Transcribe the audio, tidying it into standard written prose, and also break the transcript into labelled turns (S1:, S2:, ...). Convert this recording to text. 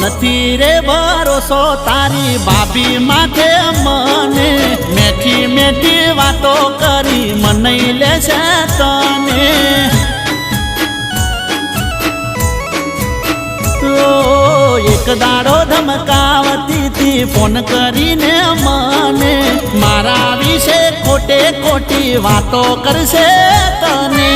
S1: નથી રે ભરોસો તારી ભાભી માથે મને મેઠી મેઠી વાતો કરી મનાઈ લેશે તને એક દાડો ધમકાવતી થી ફોન કરીને મને મારા વિશે ખોટે ખોટી વાતો કરશે તને